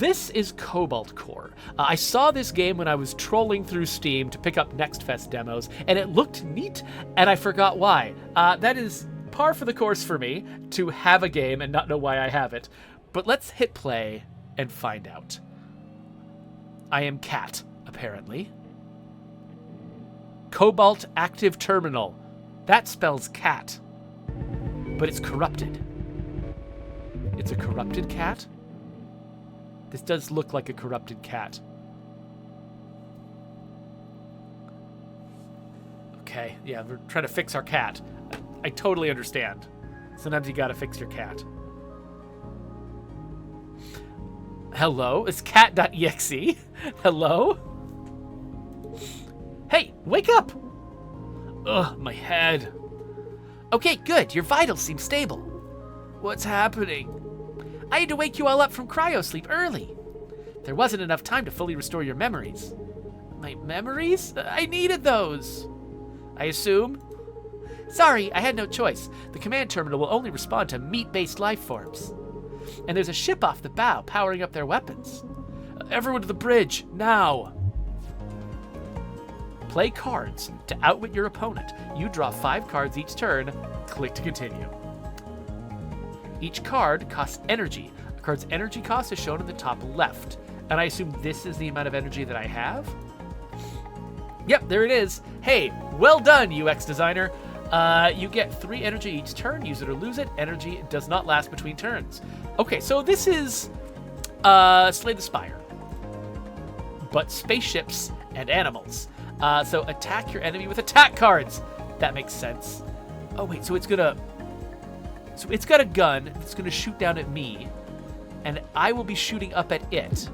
this is Cobalt Core. I saw this game when I was trolling through Steam to pick up Next Fest demos, and it looked neat, and I forgot why. That is par for the course for me, to have a game and not know why I have it. But let's hit play and find out. I am Cat, apparently. Cobalt Active Terminal. That spells cat. But it's corrupted. It's a corrupted cat? This does look like a corrupted cat. Okay, yeah, we're trying to fix our cat. I totally understand. Sometimes you gotta fix your cat. Hello, it's cat.exe. Hello? Hey, wake up! Ugh, my head. Okay, good, your vitals seem stable. What's happening? I had to wake you all up from cryosleep early. There wasn't enough time to fully restore your memories. My memories? I needed those. I assume? Sorry, I had no choice. The command terminal will only respond to meat-based life forms. And there's a ship off the bow powering up their weapons. Everyone to the bridge, now! Play cards to outwit your opponent. You draw 5 cards each turn. Click to continue. Each card costs energy. A card's energy cost is shown in the top left. And I assume this is the amount of energy that I have? Yep, there it is. Hey, well done, UX designer. You get 3 energy each turn. Use it or lose it. Energy does not last between turns. Okay, so this is Slay the Spire, but spaceships and animals. So attack your enemy with attack cards. That makes sense. Oh wait, so it's got a gun that's gonna shoot down at me, and I will be shooting up at it.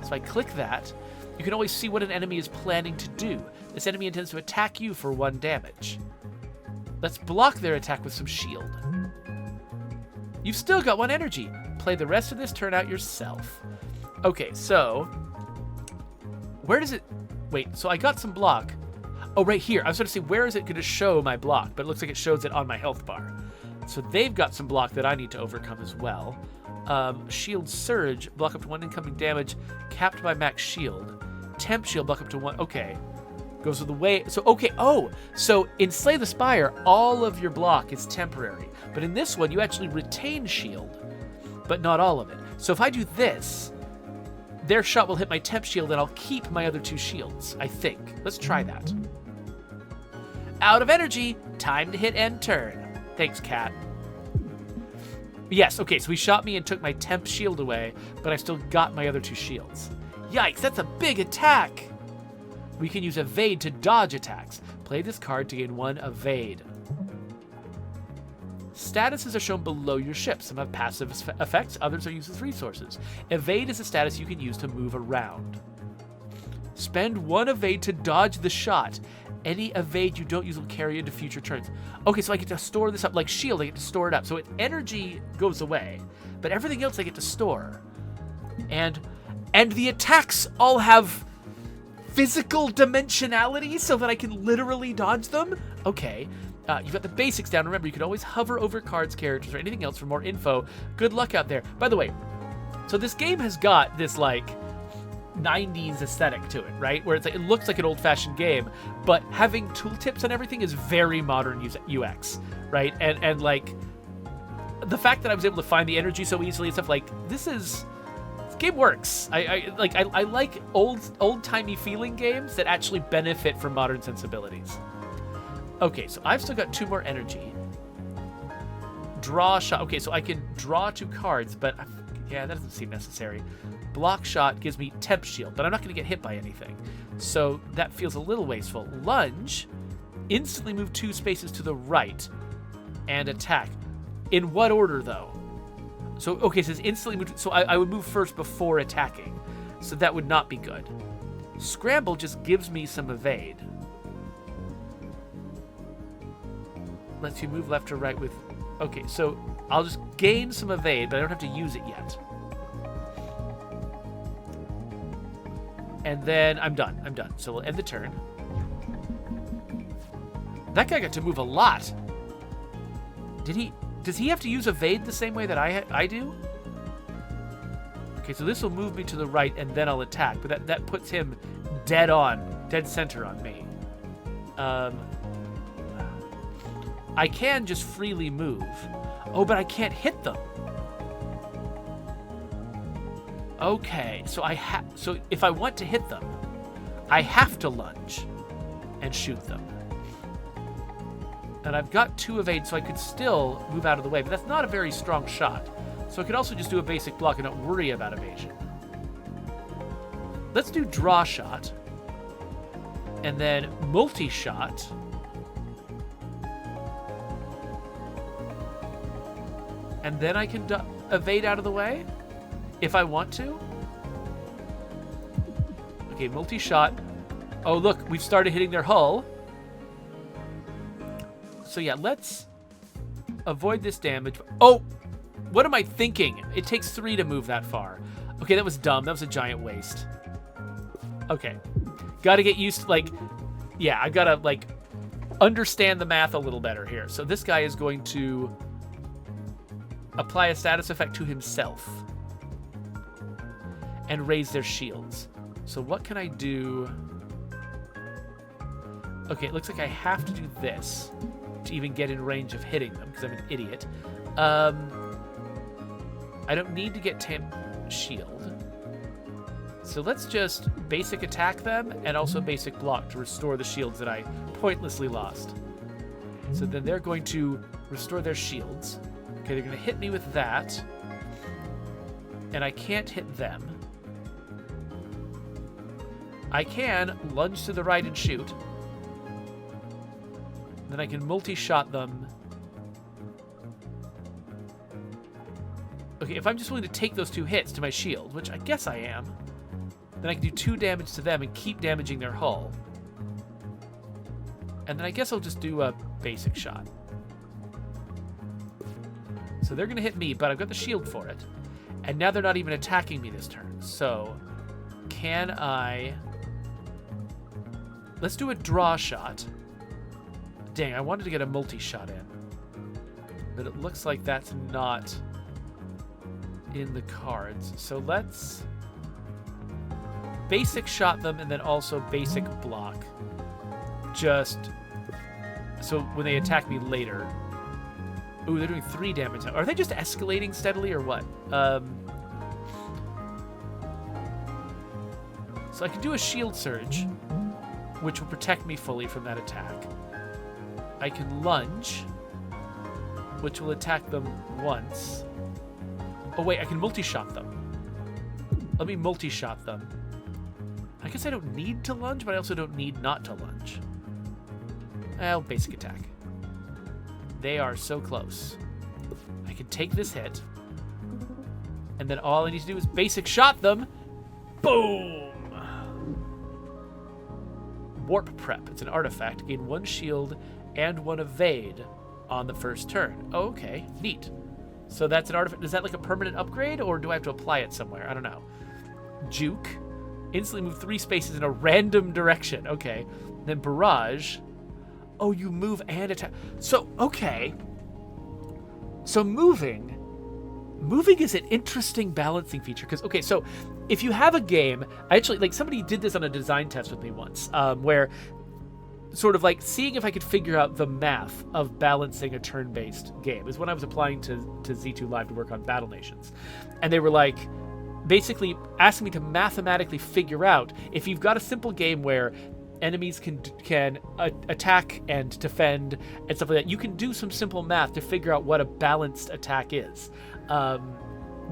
So I click that. You can always see what an enemy is planning to do. This enemy intends to attack you for 1 damage. Let's block their attack with some shield. You've still got 1 energy. Play the rest of this turn out yourself. Okay, so where does it... Wait, so I got some block. Oh, right here. I was going to say, where is it going to show my block? But it looks like it shows it on my health bar. So they've got some block that I need to overcome as well. Shield Surge, block up to 1 incoming damage, capped by max shield. Temp Shield, block up to 1. Okay. Goes with the way. So, okay. Oh, so in Slay the Spire, all of your block is temporary. But in this one, you actually retain shield, but not all of it. So if I do this, their shot will hit my temp shield, and I'll keep my other 2 shields, I think. Let's try that. Out of energy. Time to hit end turn. Thanks, Cat. Yes, okay, so he shot me and took my temp shield away, but I still got my other 2 shields. Yikes, that's a big attack! We can use Evade to dodge attacks. Play this card to gain 1 Evade. Statuses are shown below your ship. Some have passive effects, others are used as resources. Evade is a status you can use to move around. Spend 1 Evade to dodge the shot. Any Evade you don't use will carry into future turns. Okay, so I get to store this up. Like shield, I get to store it up. So energy goes away, but everything else I get to store. And the attacks all have physical dimensionality so that I can literally dodge them? Okay. You've got the basics down. Remember, you can always hover over cards, characters, or anything else for more info. Good luck out there. By the way, so this game has got this, like, 90s aesthetic to it, right? Where it's like, it looks like an old-fashioned game, but having tooltips and everything is very modern UX, right? And like, the fact that I was able to find the energy so easily and stuff, like, this game works. I like old-timey feeling games that actually benefit from modern sensibilities. Okay, so I've still got 2 more energy. Draw shot. Okay, so I can draw 2 cards, but yeah, that doesn't seem necessary. Block shot gives me temp shield, but I'm not going to get hit by anything. So that feels a little wasteful. Lunge, instantly move 2 spaces to the right and attack. In what order, though? So, okay, it says instantly move. So I would move first before attacking. So that would not be good. Scramble just gives me some evade. Lets you move left or right with... Okay, so I'll just gain some evade, but I don't have to use it yet. And then I'm done. So we'll end the turn. That guy got to move a lot. Does he have to use evade the same way that I do? Okay, so this will move me to the right, and then I'll attack. But that puts him dead center on me. I can just freely move. Oh, but I can't hit them. Okay, so so if I want to hit them, I have to lunge and shoot them. And I've got 2 evade, so I could still move out of the way, but that's not a very strong shot. So I could also just do a basic block and not worry about evasion. Let's do draw shot. And then multi-shot. And then I can evade out of the way if I want to. Okay, multi-shot. Oh, look, we've started hitting their hull. So yeah, let's avoid this damage. Oh, what am I thinking? It takes 3 to move that far. Okay, that was dumb. That was a giant waste. Okay. Gotta get used to, like, yeah, I gotta, like, understand the math a little better here. So this guy is going to apply a status effect to himself and raise their shields. So what can I do? Okay, it looks like I have to do this to even get in range of hitting them, because I'm an idiot. I don't need to get shield. So let's just basic attack them and also basic block to restore the shields that I pointlessly lost. So then they're going to restore their shields. Okay, they're going to hit me with that. And I can't hit them. I can lunge to the right and shoot. Then I can multi-shot them. Okay, if I'm just willing to take those 2 hits to my shield, which I guess I am, then I can do 2 damage to them and keep damaging their hull. And then I guess I'll just do a basic shot. So they're going to hit me, but I've got the shield for it. And now they're not even attacking me this turn. So can I... Let's do a draw shot. Dang, I wanted to get a multi-shot in. But it looks like that's not in the cards. So let's basic shot them and then also basic block. Just so when they attack me later. Ooh, they're doing 3 damage now. Are they just escalating steadily or what? So I can do a shield surge, which will protect me fully from that attack. I can lunge, which will attack them once. Oh wait, I can multi-shot them. Let me multi-shot them. I guess I don't need to lunge, but I also don't need not to lunge. Well, basic attack. They are so close. I can take this hit, and then all I need to do is basic shot them. Boom! Warp Prep. It's an artifact. Gain 1 shield and 1 evade on the first turn. Oh, okay, neat. So that's an artifact. Is that like a permanent upgrade, or do I have to apply it somewhere? I don't know. Juke. Instantly move 3 spaces in a random direction. Okay. Then Barrage. Oh, you move and attack. So, okay. So moving is an interesting balancing feature. Because, okay, so if you have a game, I actually, like, somebody did this on a design test with me once, where sort of like seeing if I could figure out the math of balancing a turn-based game is when I was applying to Z2 Live to work on Battle Nations. And they were like, basically asking me to mathematically figure out if you've got a simple game where enemies can attack and defend and stuff like that, you can do some simple math to figure out what a balanced attack is.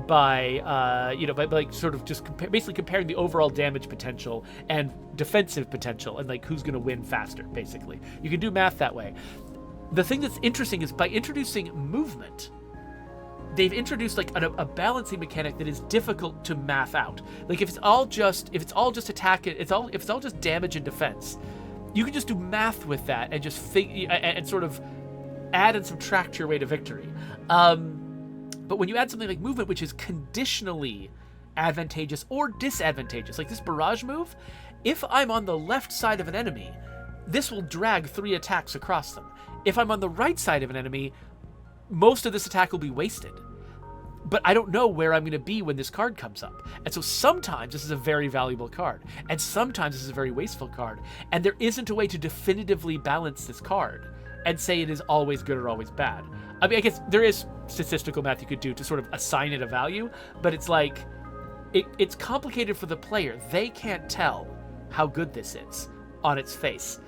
By like sort of just basically comparing the overall damage potential and defensive potential and like who's going to win faster, basically. You can do math that way. The thing that's interesting is by introducing movement, they've introduced like a balancing mechanic that is difficult to math out. Like if it's all just attack, if it's all just damage and defense, you can just do math with that and just and sort of add and subtract your way to victory. But when you add something like movement, which is conditionally advantageous or disadvantageous, like this barrage move, if I'm on the left side of an enemy, this will drag 3 attacks across them. If I'm on the right side of an enemy, most of this attack will be wasted. but I don't know where I'm going to be when this card comes up. And so sometimes this is a very valuable card, and sometimes this is a very wasteful card, and there isn't a way to definitively balance this card and say it is always good or always bad. I mean, I guess there is statistical math you could do to sort of assign it a value, but it's like, it's complicated for the player. They can't tell how good this is on its face.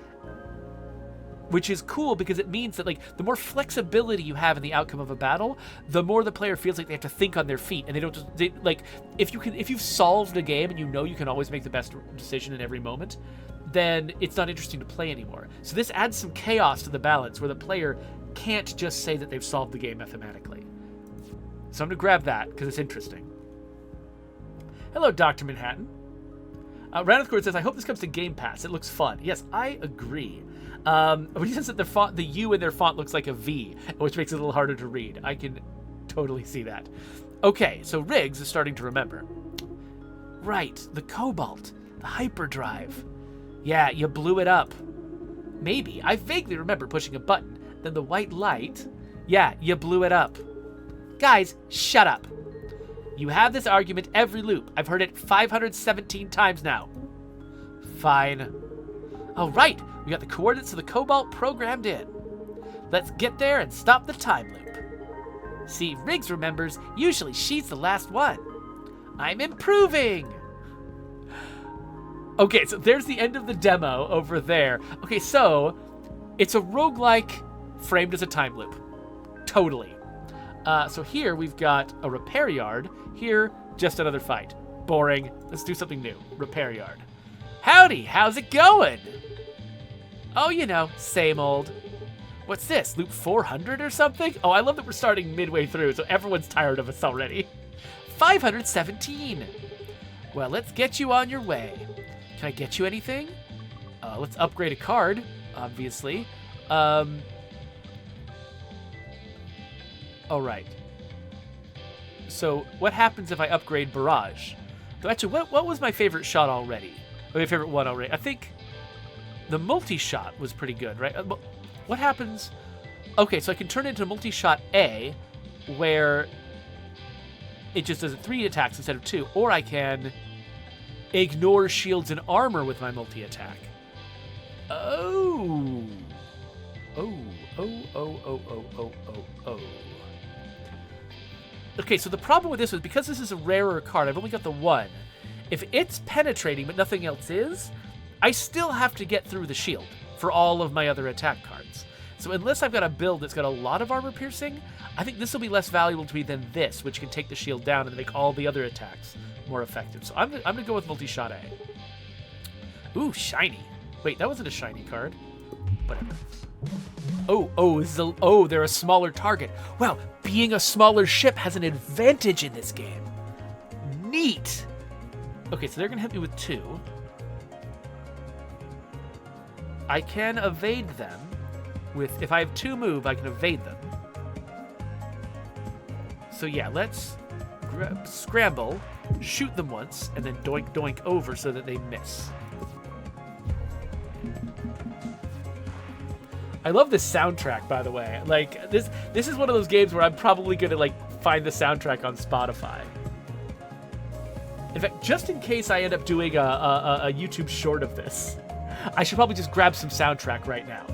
Which is cool because it means that, like, the more flexibility you have in the outcome of a battle, the more the player feels like they have to think on their feet, and they don't just like, if you've solved a game and you know you can always make the best decision in every moment, then it's not interesting to play anymore. So this adds some chaos to the balance where the player can't just say that they've solved the game mathematically. So I'm gonna grab that because it's interesting. Hello, Dr. Manhattan. Ranith Court says, I hope this comes to Game Pass. It looks fun. Yes, I agree. But he says that the U in their font looks like a V, which makes it a little harder to read. I can totally see that. Okay, so Riggs is starting to remember. Right, the Cobalt, the hyperdrive. Yeah, you blew it up. Maybe. I vaguely remember pushing a button. Then the white light. Yeah, you blew it up. Guys, shut up. You have this argument every loop. I've heard it 517 times now. Fine. Oh, right. We got the coordinates of the Cobalt programmed in. Let's get there and stop the time loop. See, Riggs remembers. Usually she's the last one. I'm improving. Okay, so there's the end of the demo over there. Okay, so it's a roguelike framed as a time loop. Totally. So here we've got a repair yard. Here, just another fight. Boring. Let's do something new. Repair yard. Howdy, how's it going? Oh, you know, same old. What's this, loop 400 or something? Oh, I love that we're starting midway through, so everyone's tired of us already. 517. Well, let's get you on your way. Can I get you anything? Let's upgrade a card, obviously. All right. So what happens if I upgrade Barrage? So actually, what was my favorite shot already? Or my favorite one already? I think the multi-shot was pretty good, right? What happens? Okay, so I can turn it into multi-shot A, where it just does 3 attacks instead of 2, or I can ignore shields and armor with my multi-attack. Oh. Oh. Okay, so the problem with this was because this is a rarer card, I've only got the 1. If it's penetrating but nothing else is, I still have to get through the shield for all of my other attack cards. So unless I've got a build that's got a lot of armor piercing, I think this will be less valuable to me than this, which can take the shield down and make all the other attacks more effective. So I'm gonna go with multi-shot A. Ooh, shiny. Wait, that wasn't a shiny card. Whatever. They're a smaller target. Wow, being a smaller ship has an advantage in this game. Neat. Okay, so they're gonna hit me with 2. I can evade them with, if I have 2 move, I can evade them. So yeah, let's scramble, shoot them once, and then doink doink over so that they miss. I love this soundtrack, by the way. Like, this is one of those games where I'm probably gonna, like, find the soundtrack on Spotify. In fact, just in case I end up doing a YouTube short of this, I should probably just grab some soundtrack right now.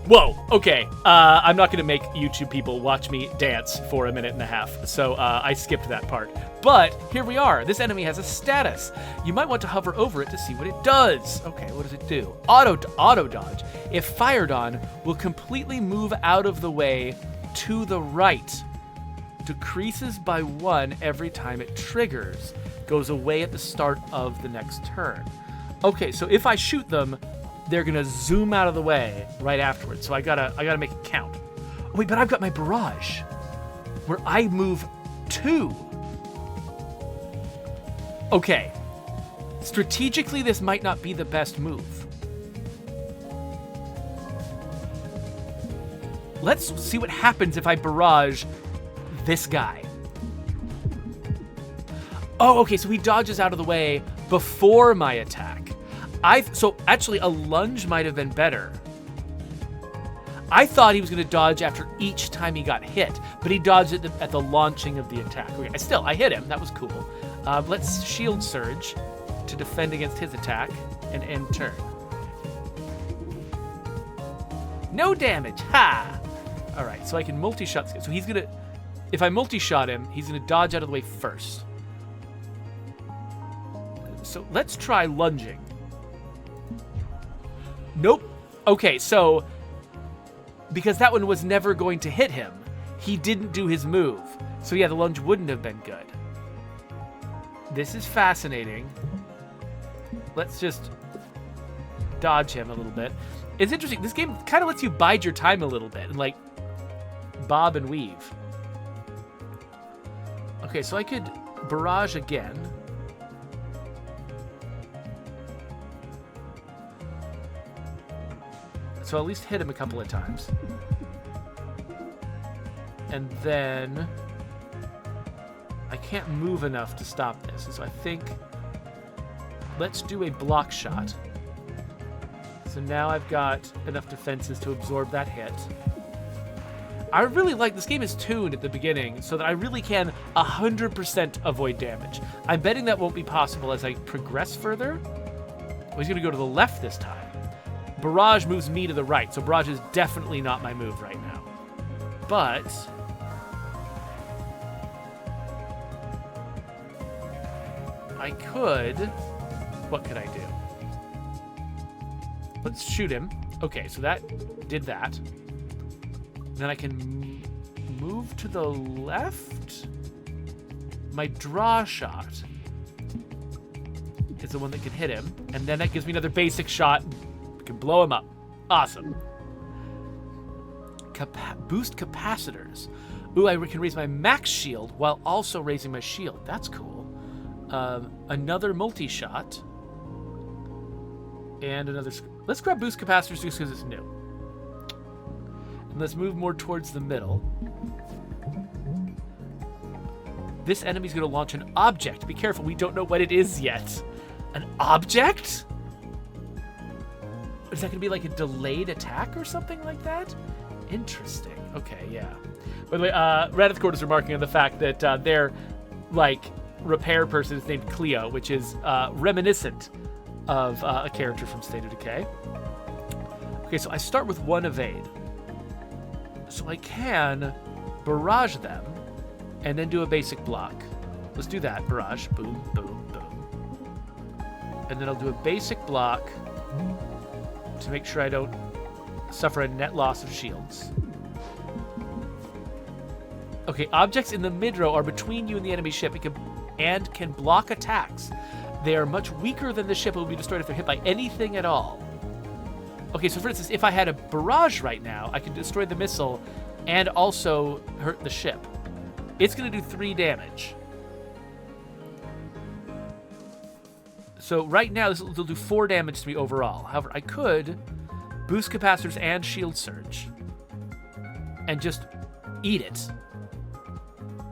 Whoa, okay. I'm not going to make YouTube people watch me dance for a minute and a half, so I skipped that part. But here we are. This enemy has a status. You might want to hover over it to see what it does. Okay, what does it do? Auto dodge. If fired on, will completely move out of the way to the right. Decreases by 1 every time it triggers. Goes away at the start of the next turn. Okay, so if I shoot them, they're gonna zoom out of the way right afterwards. So I gotta make it count. Oh, wait, but I've got my barrage, where I move 2. Okay. Strategically, this might not be the best move. Let's see what happens if I barrage this guy. Oh, okay, so he dodges out of the way before my attack. So actually, a lunge might have been better. I thought he was going to dodge after each time he got hit, but he dodged at the launching of the attack. Okay, I hit him. That was cool. Let's shield surge to defend against his attack and end turn. No damage. Ha! All right, so I can multi-shot. So he's going to... If I multi-shot him, he's going to dodge out of the way first. So let's try lunging. Nope. Okay, so... Because that one was never going to hit him, he didn't do his move. So yeah, the lunge wouldn't have been good. This is fascinating. Let's just dodge him a little bit. It's interesting. This game kind of lets you bide your time a little bit and like bob and weave. Okay, so I could barrage again. So I'll at least hit him a couple of times. And then I can't move enough to stop this. So I think let's do a block shot. So now I've got enough defenses to absorb that hit. I really like this game is tuned at the beginning so that I really can 100% avoid damage. I'm betting that won't be possible as I progress further. Oh, he's going to go to the left this time. Barrage moves me to the right, so barrage is definitely not my move right now. But I could... What could I do? Let's shoot him. Okay, so that did that. Then I can move to the left. My draw shot is the one that can hit him, and then that gives me another basic shot. Can blow him up. Awesome. Boost capacitors. Ooh, I can raise my max shield while also raising my shield. That's cool. Another multi-shot. And another... Let's grab boost capacitors just because it's new. And let's move more towards the middle. This enemy's going to launch an object. Be careful, we don't know what it is yet. An object? Is that going to be like a delayed attack or something like that? Interesting. Okay, yeah. By the way, Radith Court is remarking on the fact that their, like, repair person is named Cleo, which is reminiscent of a character from State of Decay. Okay, so I start with one evade. So I can barrage them and then do a basic block. Let's do that. Barrage. Boom, boom, boom. And then I'll do a basic block to make sure I don't suffer a net loss of shields. Okay, objects in the mid-row are between you and the enemy ship and can block attacks. They are much weaker than the ship and will be destroyed if they're hit by anything at all. Okay, so for instance, if I had a barrage right now, I could destroy the missile and also hurt the ship. It's going to do 3 damage. So right now, this will do 4 damage to me overall. However, I could boost capacitors and shield surge and just eat it.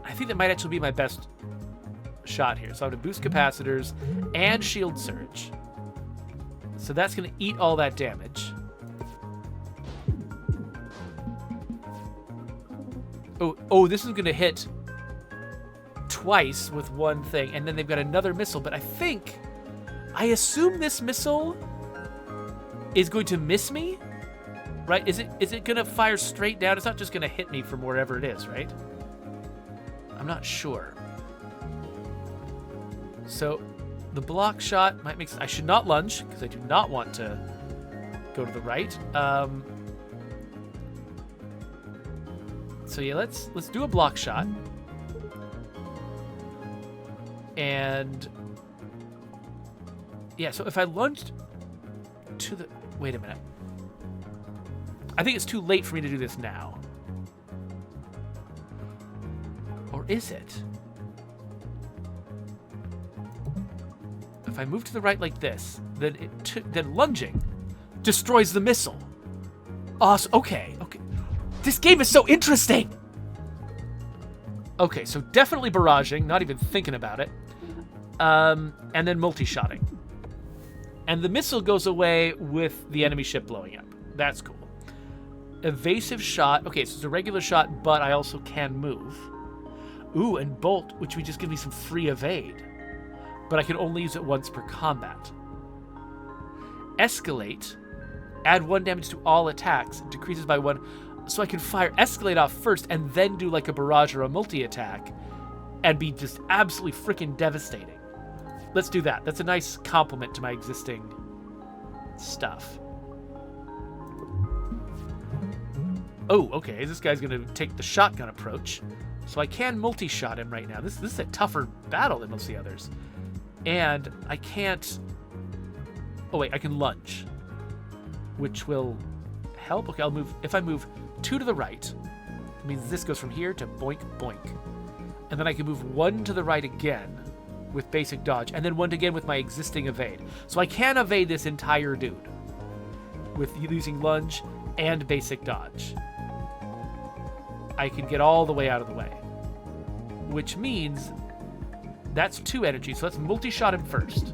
I think that might actually be my best shot here. So I'm going to boost capacitors and shield surge. So that's going to eat all that damage. Oh, this is going to hit twice with one thing, and then they've got another missile, but I assume this missile is going to miss me, right? Is it going to fire straight down? It's not just going to hit me from wherever it is, right? I'm not sure. So the block shot might make sense. I should not lunge because I do not want to go to the right. So yeah, let's do a block shot. And yeah, so if I lunged to the... Wait a minute. I think it's too late for me to do this now. Or is it? If I move to the right like this, then lunging destroys the missile. Awesome. Okay. This game is so interesting. Okay, so definitely barraging, not even thinking about it. and then multi-shotting. And the missile goes away with the enemy ship blowing up. That's cool. Evasive shot. Okay, so it's a regular shot, but I also can move. Ooh, and bolt, which would just give me some free evade. But I can only use it once per combat. Escalate. Add 1 damage to all attacks. It decreases by 1. So I can fire Escalate off first and then do like a barrage or a multi-attack and be just absolutely freaking devastating. Let's do that. That's a nice complement to my existing stuff. Oh, okay. This guy's going to take the shotgun approach. So I can multi-shot him right now. This is a tougher battle than most of the others. And I can't... Oh, wait. I can lunge, which will help. Okay, I'll move... If I move 2 to the right, it means this goes from here to boink, boink. And then I can move 1 to the right again with basic dodge, and then 1 again with my existing evade. So I can evade this entire dude with using lunge and basic dodge. I can get all the way out of the way, which means that's 2 energy. So let's multi-shot him first,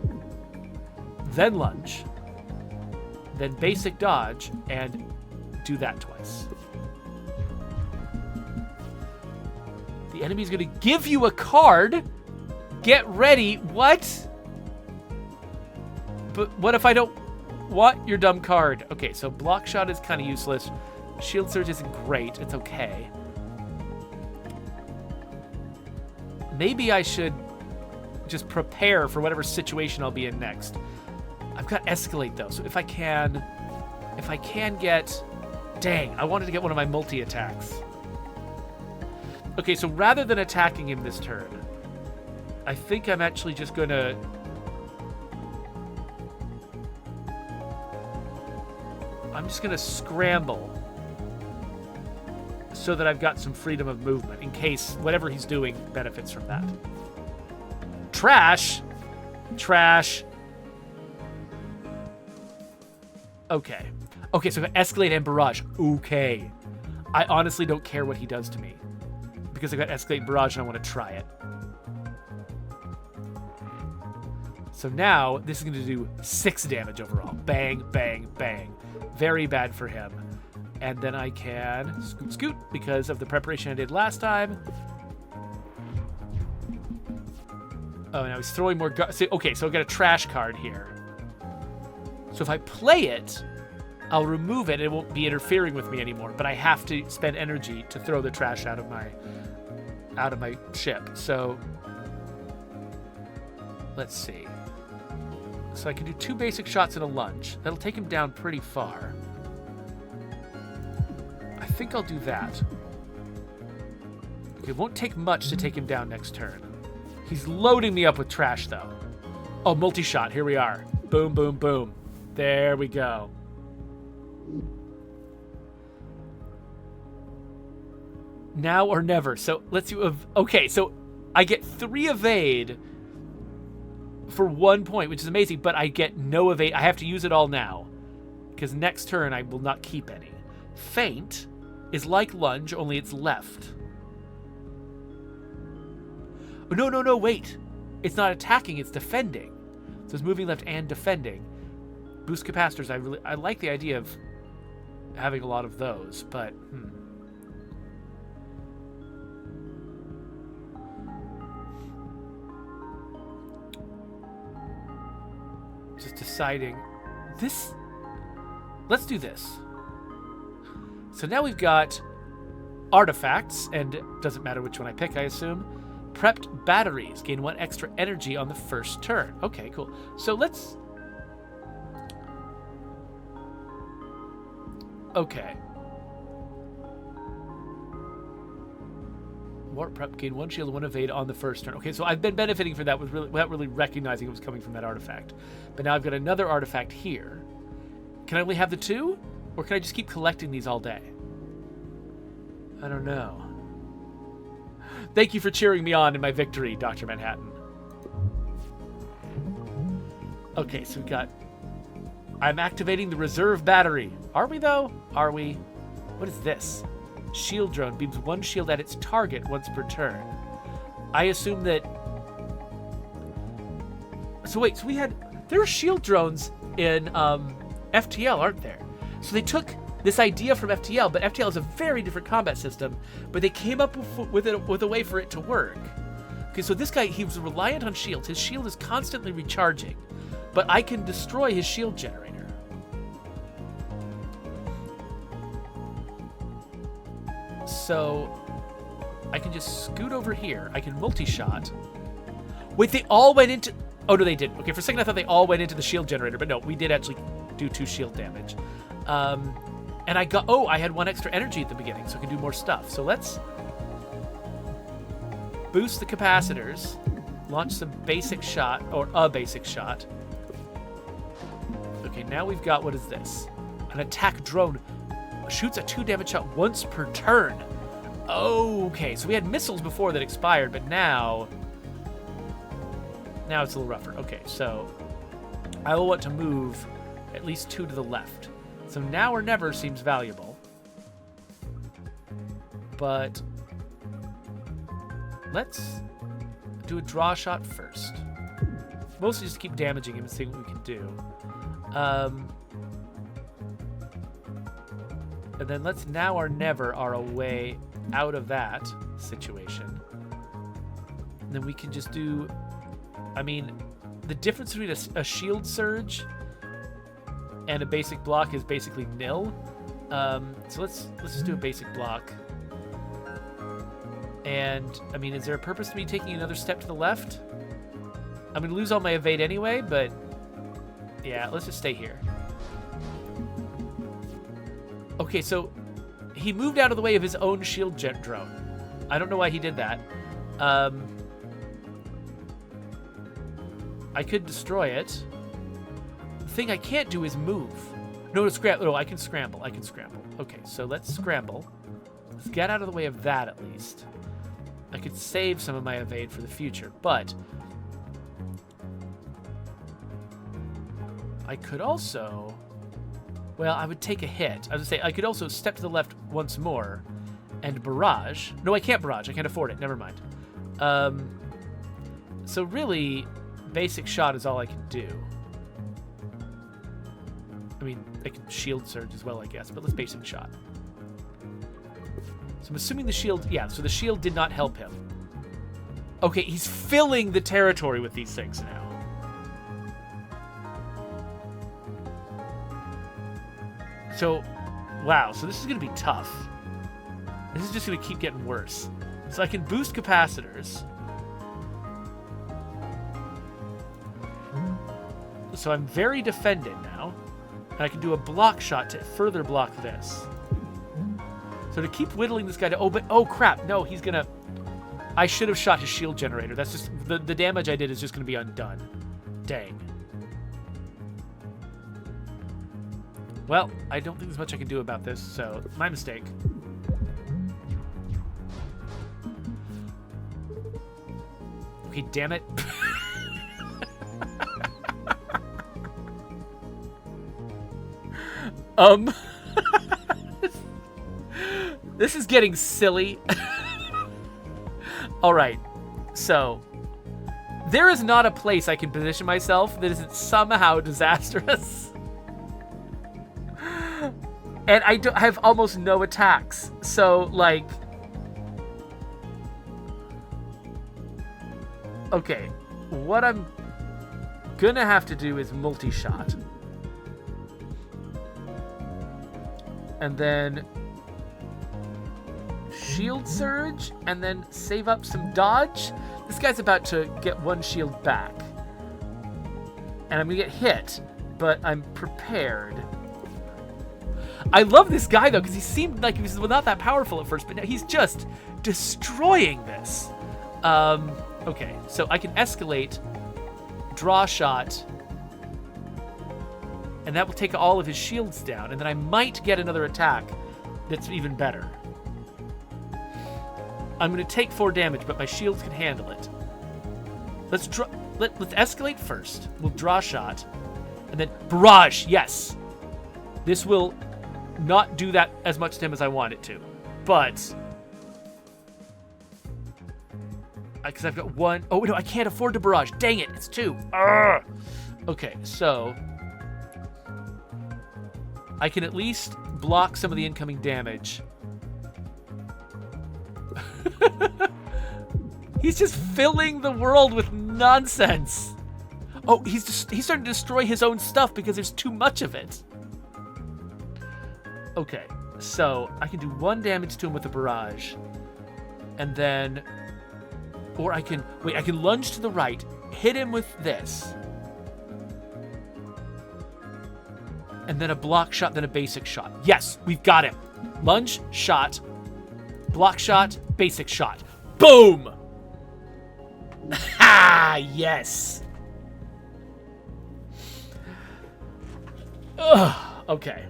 then lunge, then basic dodge, and do that twice. The enemy's going to give you a card. Get ready. What? But what if I don't want your dumb card? Okay, so block shot is kind of useless. Shield surge isn't great. It's okay. Maybe I should just prepare for whatever situation I'll be in next. I've got Escalate, though, so if I can get... Dang, I wanted to get one of my multi-attacks. Okay, so rather than attacking him this turn, I think I'm actually just going to... I'm just going to scramble so that I've got some freedom of movement in case whatever he's doing benefits from that. Trash! Trash. Okay. Okay, so Escalate and Barrage. Okay. I honestly don't care what he does to me, because I got Escalate and Barrage and I want to try it. So now, this is going to do 6 damage overall. Bang, bang, bang. Very bad for him. And then I can scoot, scoot, because of the preparation I did last time. Oh, now he's throwing more... Okay, so I've got a trash card here. So if I play it, I'll remove it. It won't be interfering with me anymore. But I have to spend energy to throw the trash out of my ship. So let's see. So I can do 2 basic shots and a lunge. That'll take him down pretty far. I think I'll do that. Okay, it won't take much to take him down next turn. He's loading me up with trash, though. Oh, multi-shot. Here we are. Boom, boom, boom. There we go. Now or never. So let's do... Okay, so I get 3 evade for 1 point, which is amazing, but I get no evade. I have to use it all now, because next turn I will not keep any. Feint is like lunge, only it's left. Oh, no, wait. It's not attacking, it's defending. So it's moving left and defending. Boost capacitors, I like the idea of having a lot of those, but just deciding this. Let's do this. So now we've got artifacts, and it doesn't matter which one I pick, I assume. Prepped batteries gain 1 extra energy on the first turn. Okay, cool. So let's... Okay. Warp prep gain 1 shield, 1 evade on the first turn. Okay, so I've been benefiting from that without really recognizing it was coming from that artifact. But now I've got another artifact here. Can I only have the 2? Or can I just keep collecting these all day? I don't know. Thank you for cheering me on in my victory, Dr. Manhattan. Okay, so we've got... I'm activating the reserve battery. Are we, though? Are we? What is this? Shield drone beams 1 shield at its target once per turn. I assume that So wait, so there are shield drones in FTL, aren't there? So they took this idea from FTL, but FTL is a very different combat system, but they came up with a way for it to work. Okay, so this guy, he was reliant on shields. His shield is constantly recharging, but I can destroy his shield generator. So I can just scoot over here. I can multi-shot. Wait, they all went into... Oh, no, they didn't. Okay, for a second I thought they all went into the shield generator, but no, we did actually do 2 shield damage. And I got... Oh, I had 1 extra energy at the beginning, so I can do more stuff. So let's boost the capacitors, launch some basic shot, or a basic shot. Okay, now we've got... What is this? An attack drone. Shoots a 2 damage shot once per turn. Oh, okay. So we had missiles before that expired, but now it's a little rougher. Okay, so I will want to move at least 2 to the left. So now or never seems valuable. But let's do a draw shot first. Mostly just keep damaging him and seeing what we can do. And then let's now or never our way out of that situation. And then we can just do... I mean, the difference between a shield surge and a basic block is basically nil. So let's just do a basic block. And, I mean, is there a purpose to me taking another step to the left? I'm going to lose all my evade anyway, but... Yeah, let's just stay here. Okay, so he moved out of the way of his own shield jet drone. I don't know why he did that. I could destroy it. The thing I can't do is move. No, I can scramble. Okay, so let's scramble. Let's get out of the way of that at least. I could save some of my evade for the future, but I could also... Well, I would take a hit. I was going to say, I could also step to the left once more and barrage. No, I can't barrage. I can't afford it. Never mind. So really, basic shot is all I can do. I mean, I can shield surge as well, I guess, but let's basic shot. So I'm assuming the shield... Yeah, so the shield did not help him. Okay, he's filling the territory with these things now. So, wow, so this is going to be tough. This is just going to keep getting worse. So I can boost capacitors. So I'm very defended now. And I can do a block shot to further block this. So to keep whittling this guy to... Oh, crap. No, he's going to... I should have shot his shield generator. That's just... The damage I did is just going to be undone. Dang. Well, I don't think there's much I can do about this, so my mistake. Okay, damn it. This is getting silly. All right, so there is not a place I can position myself that isn't somehow disastrous. And I have almost no attacks. So, like... Okay. What I'm gonna have to do is multi-shot. And then... shield surge. And then save up some dodge. This guy's about to get 1 shield back. And I'm gonna get hit. But I'm prepared. I love this guy, though, because he seemed like he was not that powerful at first, but now he's just destroying this. Okay, so I can escalate, draw shot, and that will take all of his shields down, and then I might get another attack that's even better. I'm going to take 4 damage, but my shields can handle it. Let's escalate first. We'll draw shot, and then barrage. Yes, this will not do that as much to him as I want it to, but Because I've got one. Oh, no, I can't afford to barrage. Dang it, it's 2. Urgh. Okay, so I can at least block some of the incoming damage. He's just filling the world with nonsense. Oh, he's starting to destroy his own stuff because there's too much of it. Okay, so I can do 1 damage to him with a barrage. And then... Or I can... Wait, I can lunge to the right, hit him with this. And then a block shot, then a basic shot. Yes, we've got him. Lunge, shot, block shot, basic shot. Boom! Ha! Yes! Ugh, okay.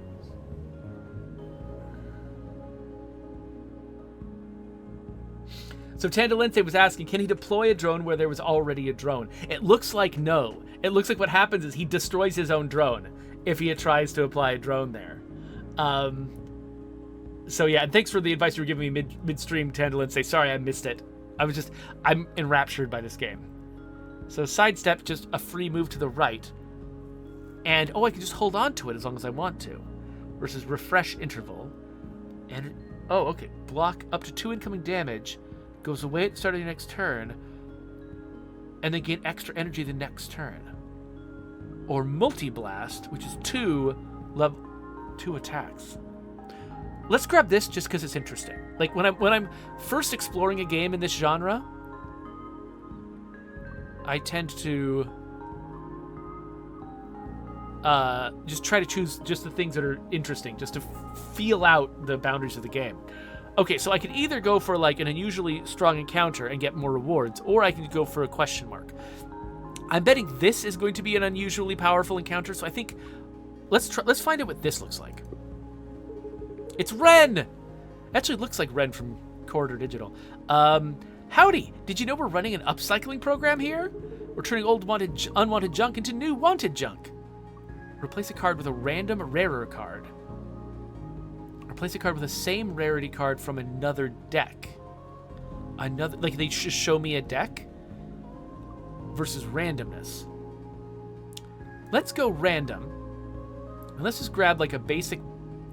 So Tandalense was asking, can he deploy a drone where there was already a drone? It looks like no. It looks like what happens is he destroys his own drone if he tries to apply a drone there. So yeah, and thanks for the advice you were giving me midstream, Tandalense. Sorry, I missed it. I'm enraptured by this game. So sidestep, just a free move to the right. And, I can just hold on to it as long as I want to. Versus refresh interval. And, okay. Block up to 2 incoming damage. Goes away at the start of your next turn. And then gain extra energy the next turn. Or multi-blast, which is 2 attacks. Let's grab this just because it's interesting. Like, when I'm first exploring a game in this genre, I tend to just try to choose just the things that are interesting, just to feel out the boundaries of the game. Okay, so I could either go for like an unusually strong encounter and get more rewards, or I could go for a question mark. I'm betting this is going to be an unusually powerful encounter, so I think let's find out what this looks like. It's Ren! Actually, it looks like Ren from Corridor Digital. Howdy! Did you know we're running an upcycling program here? We're turning old unwanted junk into new wanted junk. Replace a card with a random rarer card. Replace a card with the same rarity card from another deck. Like they just show me a deck? Versus randomness. Let's go random. And let's just grab like a basic...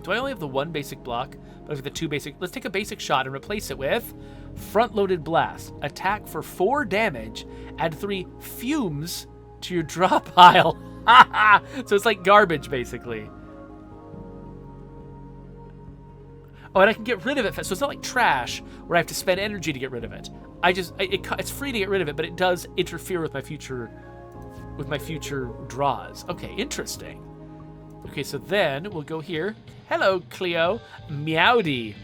Do I only have the 1 basic block? But I've got the 2 basic... Let's take a basic shot and replace it with front-loaded blast. Attack for 4 damage. Add 3 fumes to your draw pile. So it's like garbage, basically. Oh, and I can get rid of it. So it's not like trash where I have to spend energy to get rid of it. It's free to get rid of it, but it does interfere with my future draws. Okay, interesting. Okay, so then we'll go here. Hello, Cleo. Meowdy.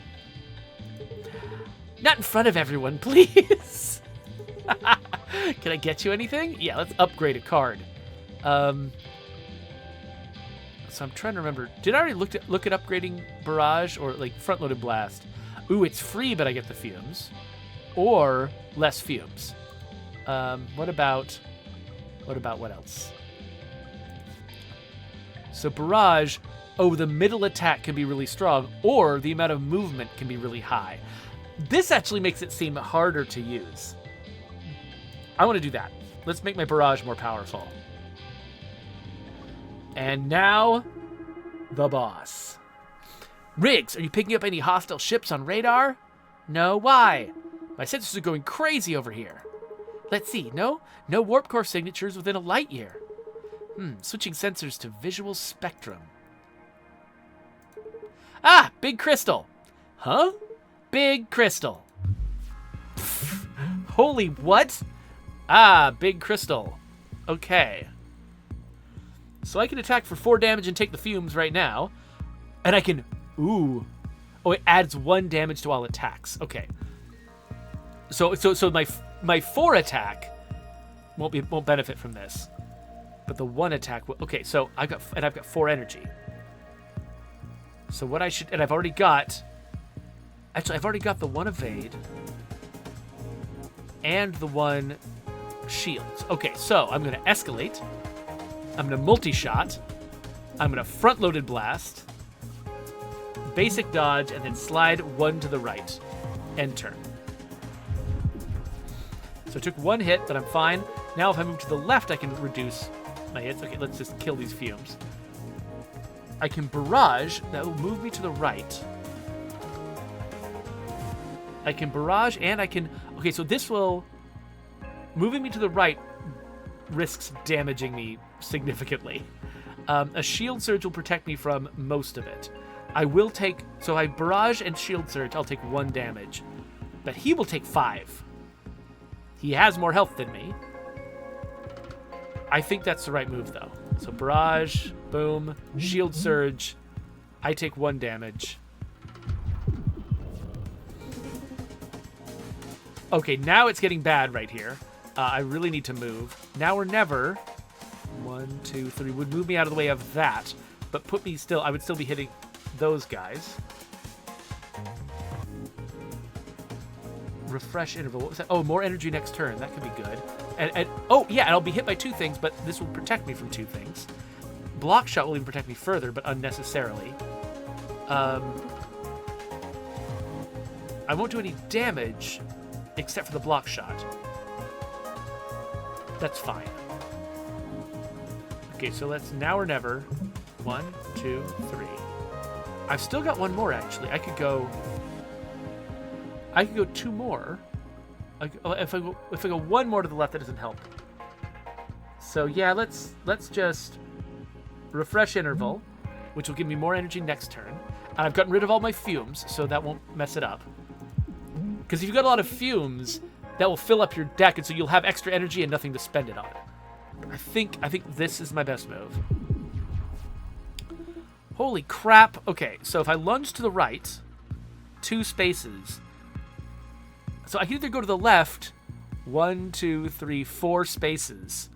Not in front of everyone, please. Can I get you anything? Yeah, let's upgrade a card. So I'm trying to remember. Did I already look at upgrading Barrage or like front-loaded Blast? Ooh, it's free, but I get the fumes. Or less fumes. What about what else? So Barrage, the middle attack can be really strong, or the amount of movement can be really high. This actually makes it seem harder to use. I want to do that. Let's make my Barrage more powerful. And now, the boss. Riggs, are you picking up any hostile ships on radar? No, why? My sensors are going crazy over here. Let's see, no warp core signatures within a light year. Switching sensors to visual spectrum. Ah, big crystal. Huh? Big crystal. Pfft. Holy what? Ah, big crystal. Okay. So I can attack for 4 damage and take the fumes right now. And I can... Ooh. Oh, it adds 1 damage to all attacks. Okay. So my 4 attack won't benefit from this. But the 1 attack will... Okay, so I've got 4 energy. So what I should... And I've already got... Actually, I've already got the 1 evade. And the 1 shields. Okay, so I'm going to escalate. I'm going to multi-shot. I'm going to front-loaded blast. Basic dodge, and then slide 1 to the right. End turn. So So I took 1 hit, but I'm fine. Now if I move to the left, I can reduce my hits. Okay, let's just kill these fumes. I can barrage. That will move me to the right. I can barrage, and I can... Okay, so this will... Moving me to the right risks damaging me significantly. A shield surge will protect me from most of it. I will take... So I barrage and shield surge, I'll take 1 damage. But he will take 5. He has more health than me. I think that's the right move, though. So barrage, boom, shield surge. I take 1 damage. Okay, now it's getting bad right here. I really need to move. Now or never. 1, 2, 3 would move me out of the way of that, but put me still. I would still be hitting those guys. Refresh interval. What was that? Oh, more energy next turn. That could be good. And oh yeah, and I'll be hit by 2 things, but this will protect me from 2 things. Block shot will even protect me further, but unnecessarily. I won't do any damage except for the block shot. That's fine. Okay, so let's now or never. 1, 2, 3. I've still got 1 more, actually. I could go 2 more. If I go 1 more to the left, that doesn't help. So yeah, let's just refresh interval, which will give me more energy next turn. And I've gotten rid of all my fumes, so that won't mess it up. Because if you've got a lot of fumes, that will fill up your deck, and so you'll have extra energy and nothing to spend it on. I think this is my best move. Holy crap. Okay, so if I lunge to the right, 2 spaces. So I can either go to the left, 1, 2, 3, 4 spaces,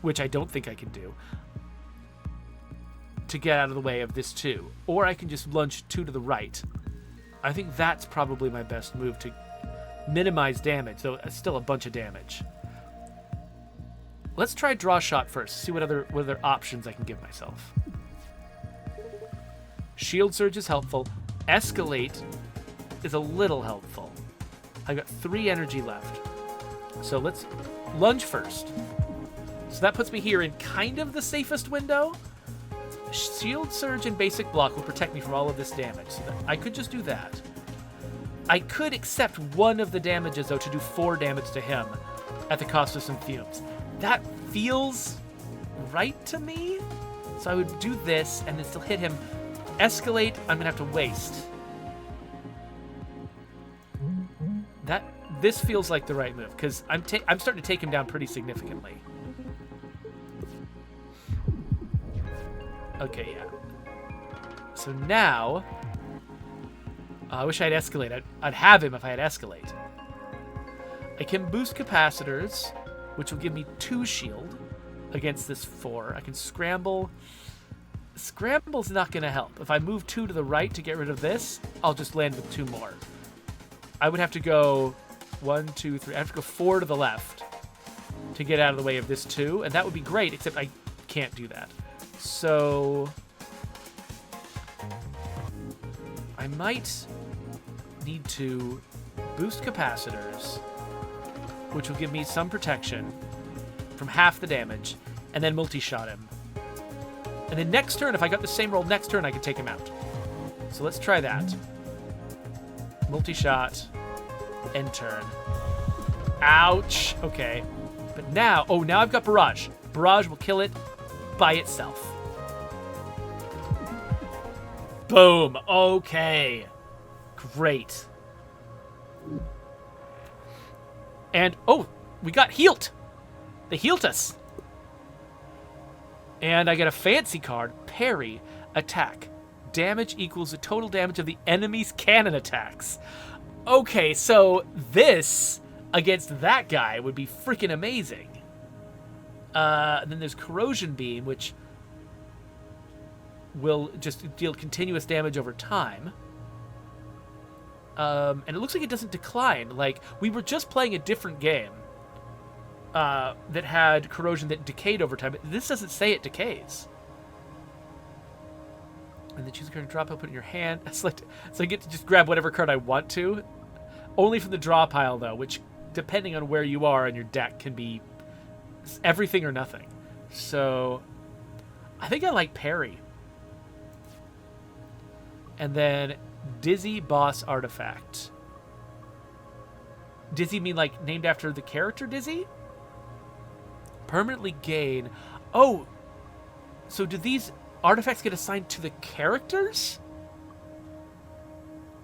which I don't think I can do, to get out of the way of this 2. Or I can just lunge 2 to the right. I think that's probably my best move to minimize damage, though it's still a bunch of damage. Let's try draw shot first, see what other options I can give myself. Shield surge is helpful. Escalate is a little helpful. I've got 3 energy left. So let's lunge first. So that puts me here in kind of the safest window. Shield surge and basic block will protect me from all of this damage. So that I could just do that. I could accept 1 of the damages, though, to do 4 damage to him at the cost of some fumes. That feels right to me. So I would do this and then still hit him. Escalate, I'm going to have to waste. This feels like the right move, because I'm starting to take him down pretty significantly. Okay, yeah. So now... I wish I had Escalate. I'd have him if I had Escalate. I can boost capacitors, which will give me 2 shield against this 4. I can scramble. Scramble's not going to help. If I move 2 to the right to get rid of this, I'll just land with 2 more. I would have to go 1, 2, 3. I have to go 4 to the left to get out of the way of this 2, and that would be great, except I can't do that. So I might need to boost capacitors, which will give me some protection from half the damage, and then multi-shot him. And then next turn, if I got the same roll next turn, I could take him out. So let's try that. Multi-shot, end turn. Ouch. Okay. But now, now I've got Barrage. Barrage will kill it by itself. Boom. Okay. Great. And, we got healed. They healed us. And I get a fancy card. Parry. Attack. Damage equals the total damage of the enemy's cannon attacks. Okay, so this against that guy would be freaking amazing. Then there's Corrosion Beam, which will just deal continuous damage over time. And it looks like it doesn't decline. Like, we were just playing a different game that had corrosion that decayed over time. This doesn't say it decays. And then choose a card to drop, I'll put it in your hand. So I get to just grab whatever card I want to. Only from the draw pile, though, which depending on where you are on your deck, can be everything or nothing. So I think I like Parry. And then Dizzy Boss Artifact. Dizzy mean like named after the character Dizzy? Permanently gain. Oh, so do these artifacts get assigned to the characters?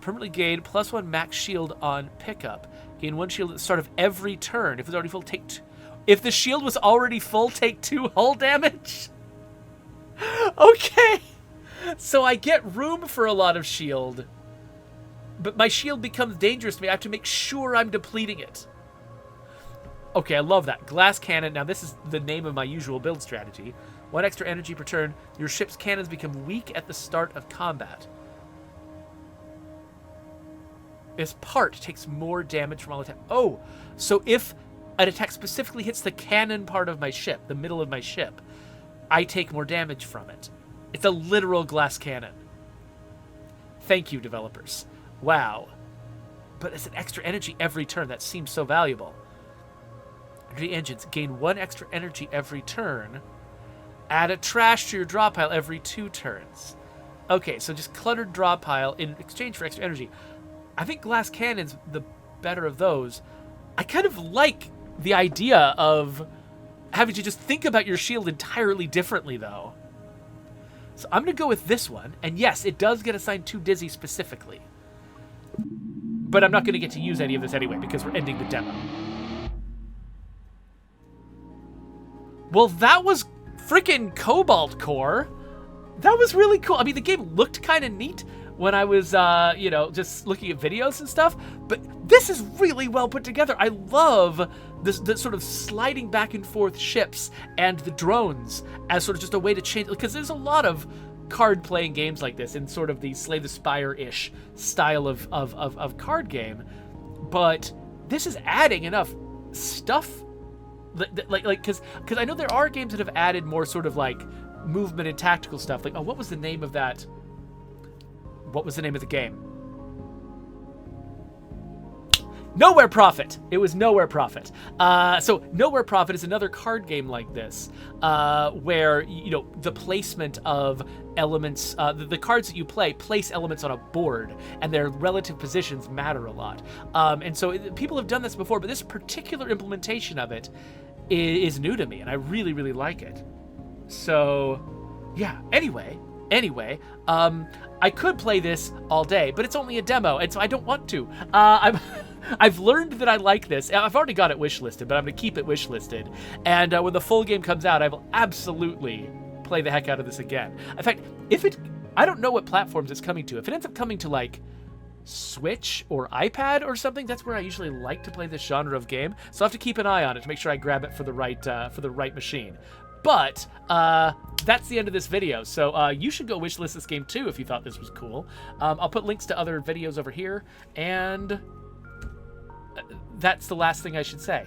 Permanently gain +1 max shield on pickup. Gain 1 shield at the start of every turn. If it's already full, take if the shield was already full, take 2 hull damage. Okay. So I get room for a lot of shield, but my shield becomes dangerous to me. I have to make sure I'm depleting it. Okay, I love that. Glass cannon. Now, this is the name of my usual build strategy. 1 extra energy per turn. Your ship's cannons become weak at the start of combat. This part takes more damage from all attack. Oh, so if an attack specifically hits the cannon part of my ship, the middle of my ship, I take more damage from it. It's a literal glass cannon. Thank you, developers. Wow. But it's an extra energy every turn. That seems so valuable. Energy engines. Gain 1 extra energy every turn. Add a trash to your draw pile every 2 turns. Okay, so just cluttered draw pile in exchange for extra energy. I think glass cannon's the better of those. I kind of like the idea of having to just think about your shield entirely differently, though. So I'm going to go with this one. And yes, it does get assigned to Dizzy specifically. But I'm not going to get to use any of this anyway because we're ending the demo. Well, that was freaking Cobalt Core. That was really cool. I mean, the game looked kind of neat when I was, just looking at videos and stuff. But this is really well put together. I love the sort of sliding back and forth ships and the drones as sort of just a way to change. Because there's a lot of card-playing games like this in sort of the Slay the Spire-ish style of card game. But this is adding enough stuff. Because I know there are games that have added more sort of like movement and tactical stuff. Like, oh, what was the name of that? What was the name of the game? Nowhere Prophet. It was Nowhere Prophet. So Nowhere Prophet is another card game like this, where the placement of elements, the cards that you play place elements on a board, and their relative positions matter a lot. And so people have done this before, but this particular implementation of it is new to me, and I really, really like it. So, yeah. Anyway, I could play this all day, but it's only a demo, and so I don't want to. I've learned that I like this. I've already got it wishlisted, but I'm going to keep it wishlisted. And when the full game comes out, I will absolutely play the heck out of this again. In fact, I don't know what platforms it's coming to. If it ends up coming to, like, Switch or iPad or something, that's where I usually like to play this genre of game. So I'll have to keep an eye on it to make sure I grab it for the right machine. But that's the end of this video. So you should go wishlist this game too if you thought this was cool. I'll put links to other videos over here, and that's the last thing I should say.